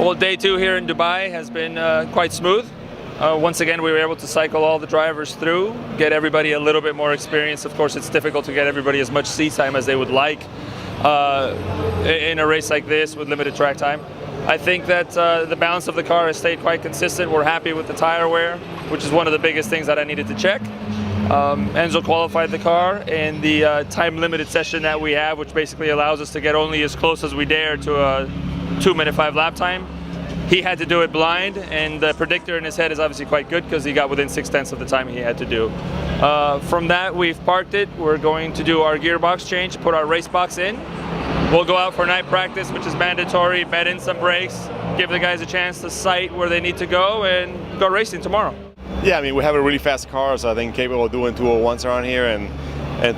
Well, day 2 here in Dubai has been quite smooth. Once again, we were able to cycle all the drivers through, get everybody a little bit more experience. Of course, it's difficult to get everybody as much seat time as they would like in a race like this with limited track time. I think that the balance of the car has stayed quite consistent. We're happy with the tire wear, which is one of the biggest things that I needed to check. Enzo qualified the car in the time-limited session that we have, which basically allows us to get only as close as we dare to a 2-minute 5 lap time. He had to do it blind, and the predictor in his head is obviously quite good because he got within 6/10 of the time he had to do. From that, we've parked it. We're going to do our gearbox change, put our race box in. We'll go out for night practice, which is mandatory, bed in some brakes, give the guys a chance to sight where they need to go, and go racing tomorrow. Yeah, I mean, we have a really fast car, so I think capable of doing 201s around here, and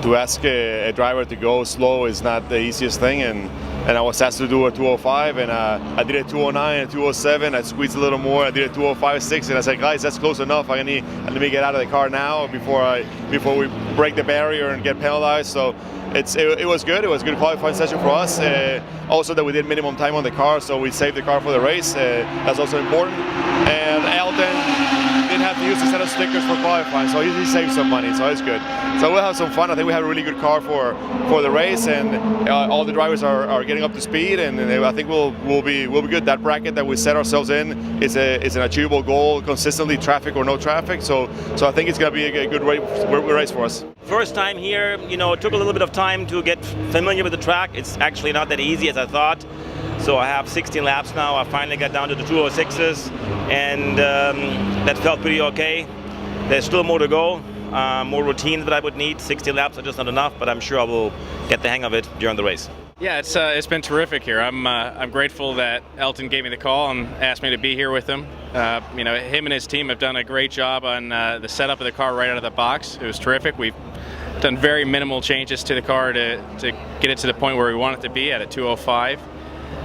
to ask a driver to go slow is not the easiest thing, and I was asked to do a 205, and I did a 209 and a 207. I squeezed a little more. I did a 205.6, and I said, guys, that's close enough. Let me get out of the car now before we break the barrier and get penalized. So it was good. It was a good qualifying session for us. Also that we did minimum time on the car, so we saved the car for the race. That's also important. And Elton didn't have to use a set of stickers for qualifying, so he saved some money, so it's good. So we'll have some fun. I think we have a really good car for the race, and all the drivers are getting up to speed, and I think we'll be good. That bracket that we set ourselves in is an achievable goal, consistently, traffic or no traffic. So I think it's going to be a good race for us. First time here, you know, it took a little bit of time to get familiar with the track. It's actually not that easy as I thought. So I have 16 laps now. I finally got down to the 206s, and that felt pretty okay. There's still more to go, more routine that I would need. 60 laps are just not enough, but I'm sure I will get the hang of it during the race. Yeah, it's been terrific here. I'm grateful that Elton gave me the call and asked me to be here with him. You know, him and his team have done a great job on the setup of the car right out of the box. It was terrific. We've done very minimal changes to the car to get it to the point where we want it to be at a 205.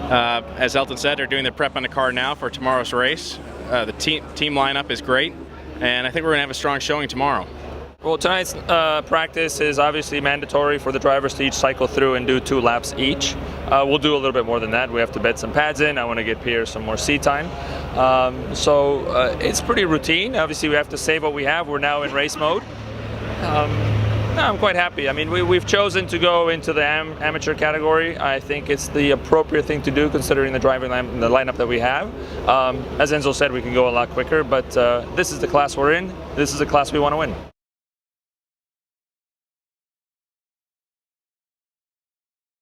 As Elton said, they're doing the prep on the car now for tomorrow's race. The team lineup is great, and I think we're going to have a strong showing tomorrow. Well, tonight's practice is obviously mandatory for the drivers to each cycle through and do 2 laps each. We'll do a little bit more than that. We have to bed some pads in. I want to get Pierre some more seat time. So it's pretty routine. Obviously, we have to save what we have. We're now in race mode. I'm quite happy. I mean, we've chosen to go into the amateur category. I think it's the appropriate thing to do considering the lineup that we have. As Enzo said, we can go a lot quicker, but this is the class we're in. This is the class we want to win.